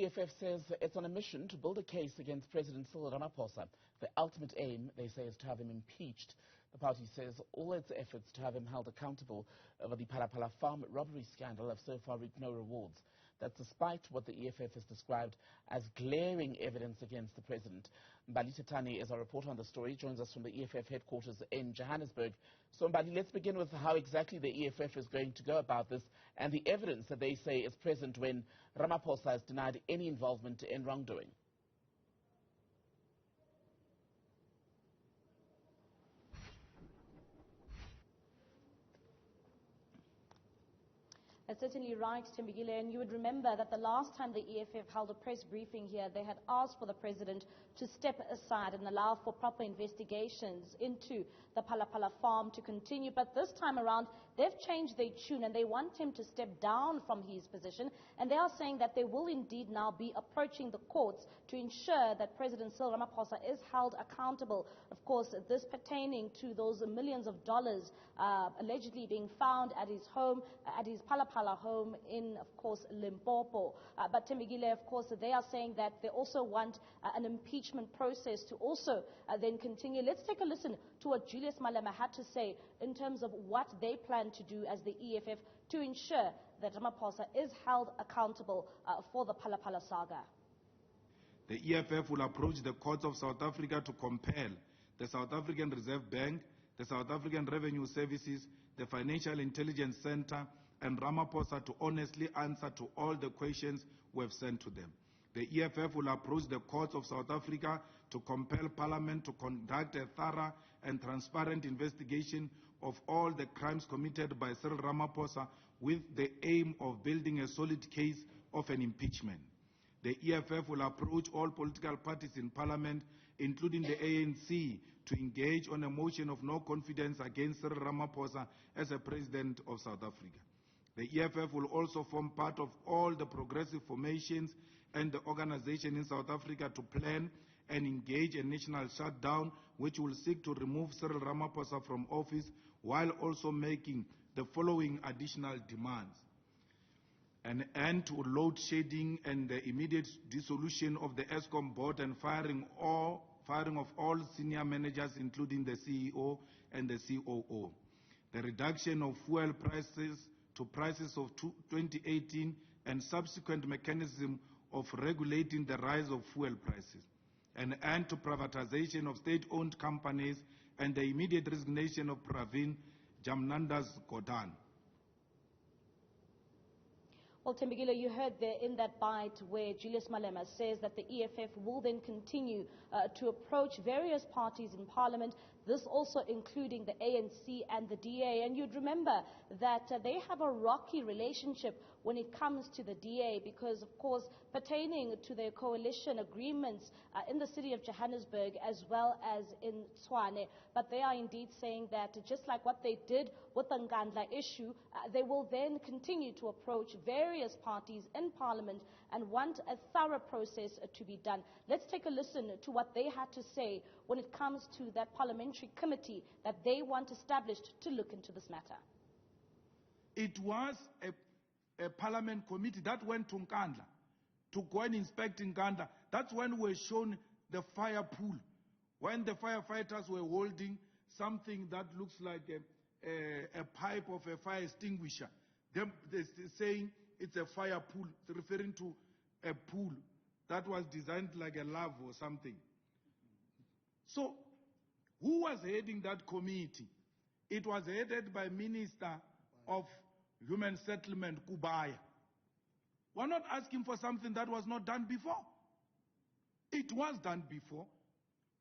The EFF says it's on a mission to build a case against President Cyril Ramaphosa. The ultimate aim, they say, is to have him impeached. The party says all its efforts to have him held accountable over the Phala Phala farm robbery scandal have so far reaped no rewards. That's despite what the EFF has described as glaring evidence against the president. Mbali Thethani is our reporter on the story, joins us from the EFF headquarters in Johannesburg. So Mbali, let's begin with how exactly the EFF is going to go about this and the evidence that they say is present when Ramaphosa has denied any involvement in wrongdoing. That's certainly right, Timbigile, and you would remember that the last time the EFF held a press briefing here, they had asked for the president to step aside and allow for proper investigations into the Phala Phala farm to continue. But this time around, they've changed their tune and they want him to step down from his position. And they are saying that they will indeed now be approaching the courts to ensure that President Cyril Ramaphosa is held accountable. Of course, this pertaining to those millions of dollars allegedly being found at his home, at his Phala Phala home in, of course, Limpopo. But Timbigile, of course, they are saying that they also want an impeachment process to also then continue. Let's take a listen to what Julius Malema had to say in terms of what they plan to do as the EFF to ensure that Ramaphosa is held accountable for the Phala Phala saga. The EFF will approach the courts of South Africa to compel the South African Reserve Bank, the South African Revenue Services, the Financial Intelligence Center, and Ramaphosa to honestly answer to all the questions we have sent to them. The EFF will approach the courts of South Africa to compel Parliament to conduct a thorough and transparent investigation of all the crimes committed by Cyril Ramaphosa with the aim of building a solid case of an impeachment. The EFF will approach all political parties in Parliament, including the ANC, to engage on a motion of no confidence against Cyril Ramaphosa as a President of South Africa. The EFF will also form part of all the progressive formations and the organization in South Africa to plan and engage a national shutdown which will seek to remove Cyril Ramaphosa from office while also making the following additional demands: an end to load shedding and the immediate dissolution of the ESCOM board and firing of all senior managers, including the CEO and the COO. The reduction of fuel prices to prices of 2018 and subsequent mechanism of regulating the rise of fuel prices. An end to privatization of state-owned companies and the immediate resignation of Pravin Jamnandas Godan. Well, Timbigile, you heard there in that bite where Julius Malema says that the EFF will then continue to approach various parties in Parliament, this also including the ANC and the DA. And you'd remember that they have a rocky relationship when it comes to the DA because, of course, pertaining to their coalition agreements in the city of Johannesburg as well as in Tshwane. But they are indeed saying that just like what they did with the Nkandla issue, they will then continue to approach various parties in Parliament and want a thorough process to be done. Let's take a listen to what they had to say when it comes to that parliamentary committee that they want established to look into this matter. It was a parliament committee that went to Nkandla to go and inspect Nkandla. That's when we were shown the fire pool, when the firefighters were holding something that looks like a pipe of a fire extinguisher. They're saying it's a fire pool, it's referring to a pool that was designed like a lava or something. So, who was heading that committee? It was headed by Minister of Human Settlement, Kubaya. We're not asking for something that was not done before. It was done before.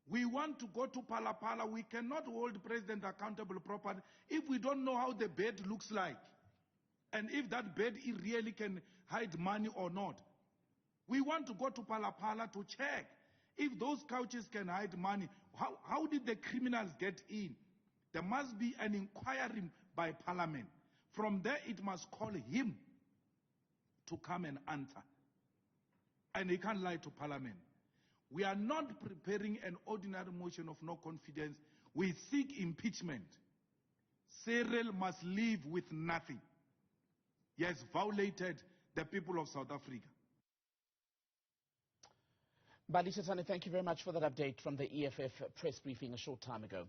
We want to go to Phala Phala. We cannot hold the president accountable properly if we don't know how the bed looks like. And if that bed really can hide money or not. We want to go to Phala Phala to check if those couches can hide money. How did the criminals get in? There must be an inquiry by Parliament. From there, it must call him to come and answer. And he can't lie to Parliament. We are not preparing an ordinary motion of no confidence. We seek impeachment. Cyril must leave with nothing. He has violated the people of South Africa. Mbali, Thethani, thank you very much for that update from the EFF press briefing a short time ago.